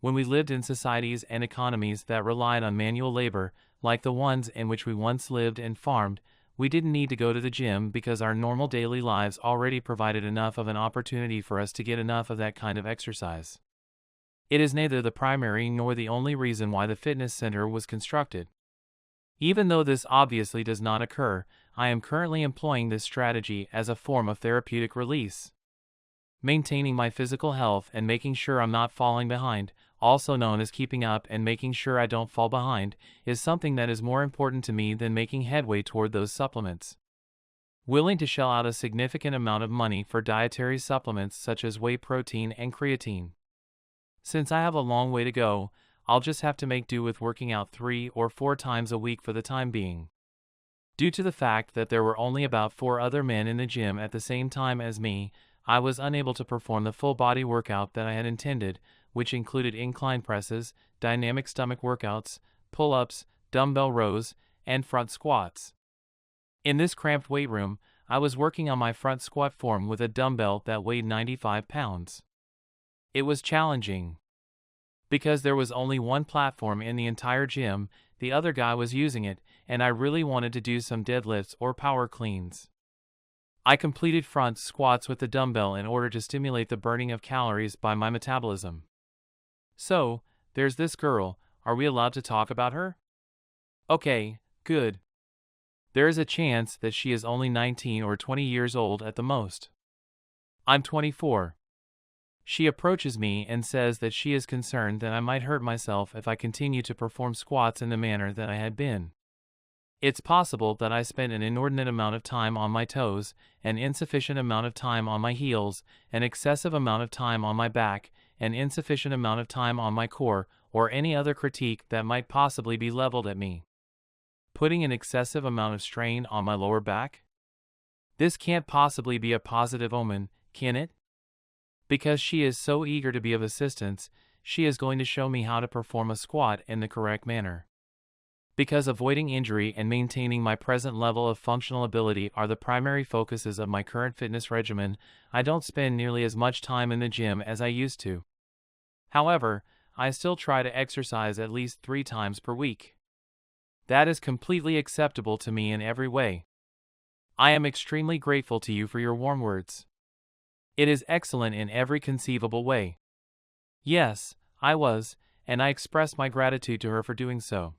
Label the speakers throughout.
Speaker 1: When we lived in societies and economies that relied on manual labor, like the ones in which we once lived and farmed, we didn't need to go to the gym because our normal daily lives already provided enough of an opportunity for us to get enough of that kind of exercise. It is neither the primary nor the only reason why the fitness center was constructed. Even though this obviously does not occur, I am currently employing this strategy as a form of therapeutic release. Maintaining my physical health and making sure I'm not falling behind, also known as keeping up and making sure I don't fall behind, is something that is more important to me than making headway toward those supplements. Willing to shell out a significant amount of money for dietary supplements such as whey protein and creatine. Since I have a long way to go, I'll just have to make do with working out 3 or 4 times a week for the time being. Due to the fact that there were only about 4 other men in the gym at the same time as me, I was unable to perform the full body workout that I had intended, which included incline presses, dynamic stomach workouts, pull-ups, dumbbell rows, and front squats. In this cramped weight room, I was working on my front squat form with a dumbbell that weighed 95 pounds. It was challenging. Because there was only one platform in the entire gym, the other guy was using it, and I really wanted to do some deadlifts or power cleans. I completed front squats with the dumbbell in order to stimulate the burning of calories by my metabolism. So, there's this girl. Are we allowed to talk about her? Okay, good. There is a chance that she is only 19 or 20 years old at the most. I'm 24. She approaches me and says that she is concerned that I might hurt myself if I continue to perform squats in the manner that I had been. It's possible that I spent an inordinate amount of time on my toes, an insufficient amount of time on my heels, an excessive amount of time on my back, an insufficient amount of time on my core, or any other critique that might possibly be leveled at me. Putting an excessive amount of strain on my lower back? This can't possibly be a positive omen, can it? Because she is so eager to be of assistance, she is going to show me how to perform a squat in the correct manner. Because avoiding injury and maintaining my present level of functional ability are the primary focuses of my current fitness regimen, I don't spend nearly as much time in the gym as I used to. However, I still try to exercise at least 3 times per week. That is completely acceptable to me in every way. I am extremely grateful to you for your warm words. It is excellent in every conceivable way. Yes, I was, and I expressed my gratitude to her for doing so.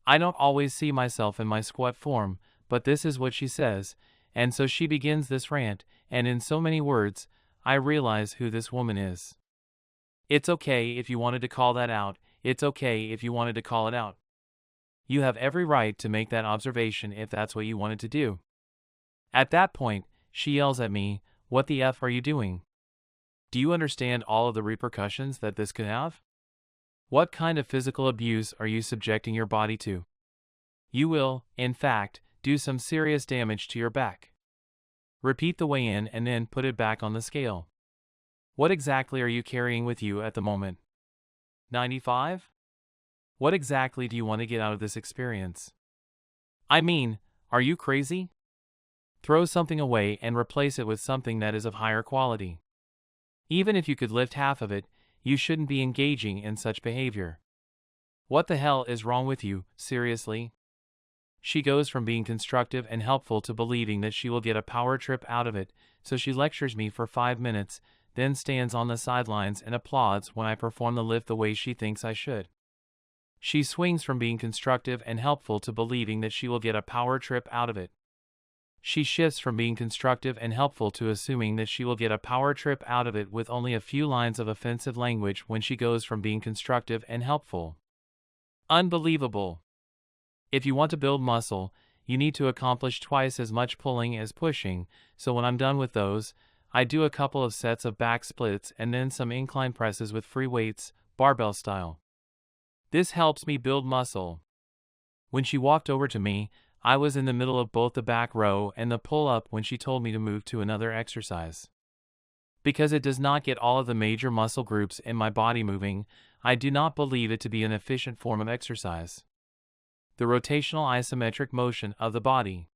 Speaker 1: I don't always see myself in my squat form, but this is what she says, and so she begins this rant, and in so many words, I realize who this woman is. It's okay if you wanted to call that out, it's okay if you wanted to call it out. You have every right to make that observation if that's what you wanted to do. At that point, she yells at me, "What the F are you doing? Do you understand all of the repercussions that this could have? What kind of physical abuse are you subjecting your body to? You will, in fact, do some serious damage to your back. Repeat the weigh-in and then put it back on the scale. What exactly are you carrying with you at the moment? 95? What exactly do you want to get out of this experience? I mean, are you crazy? Throw something away and replace it with something that is of higher quality. Even if you could lift half of it, you shouldn't be engaging in such behavior. What the hell is wrong with you, seriously?" She goes from being constructive and helpful to believing that she will get a power trip out of it, so she lectures me for 5 minutes, then stands on the sidelines and applauds when I perform the lift the way she thinks I should. She swings from being constructive and helpful to believing that she will get a power trip out of it. She shifts from being constructive and helpful to assuming that she will get a power trip out of it with only a few lines of offensive language when she goes from being constructive and helpful. Unbelievable. If you want to build muscle, you need to accomplish twice as much pulling as pushing, so when I'm done with those, I do a couple of sets of back splits and then some incline presses with free weights, barbell style. This helps me build muscle. When she walked over to me, I was in the middle of both the back row and the pull-up when she told me to move to another exercise. Because it does not get all of the major muscle groups in my body moving, I do not believe it to be an efficient form of exercise. The rotational isometric motion of the body.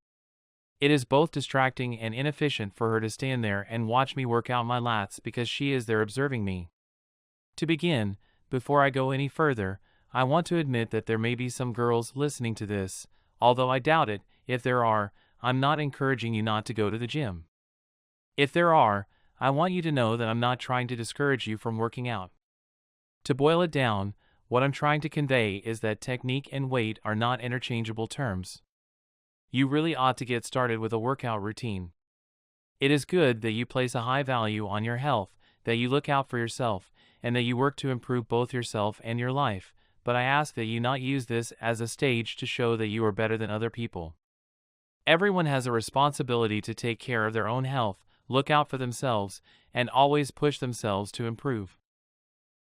Speaker 1: It is both distracting and inefficient for her to stand there and watch me work out my lats because she is there observing me. To begin, before I go any further, I want to admit that there may be some girls listening to this, although I doubt it. If there are, I'm not encouraging you not to go to the gym. If there are, I want you to know that I'm not trying to discourage you from working out. To boil it down, what I'm trying to convey is that technique and weight are not interchangeable terms. You really ought to get started with a workout routine. It is good that you place a high value on your health, that you look out for yourself, and that you work to improve both yourself and your life, but I ask that you not use this as a stage to show that you are better than other people. Everyone has a responsibility to take care of their own health, look out for themselves, and always push themselves to improve.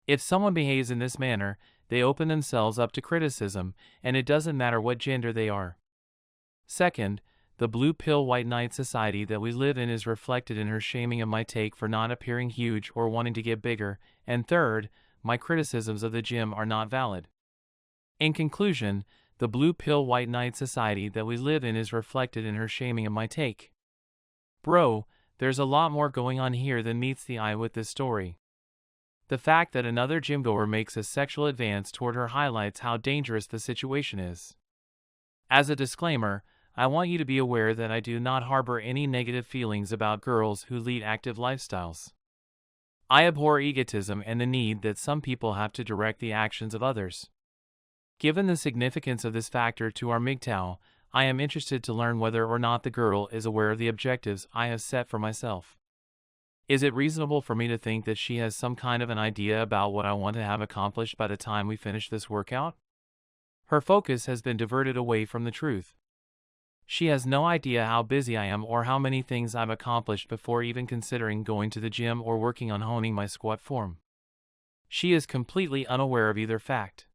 Speaker 1: If someone behaves in this manner, they open themselves up to criticism, and it doesn't matter what gender they are. Second, the blue pill white knight society that we live in is reflected in her shaming of my take for not appearing huge or wanting to get bigger, and third, my criticisms of the gym are not valid. In conclusion, the blue pill white knight society that we live in is reflected in her shaming of my take. Bro, there's a lot more going on here than meets the eye with this story. The fact that another gymgoer makes a sexual advance toward her highlights how dangerous the situation is. As a disclaimer, I want you to be aware that I do not harbor any negative feelings about girls who lead active lifestyles. I abhor egotism and the need that some people have to direct the actions of others. Given the significance of this factor to our mgtow, I am interested to learn whether or not the girl is aware of the objectives I have set for myself. Is it reasonable for me to think that she has some kind of an idea about what I want to have accomplished by the time we finish this workout? Her focus has been diverted away from the truth. She has no idea how busy I am or how many things I've accomplished before even considering going to the gym or working on honing my squat form. She is completely unaware of either fact.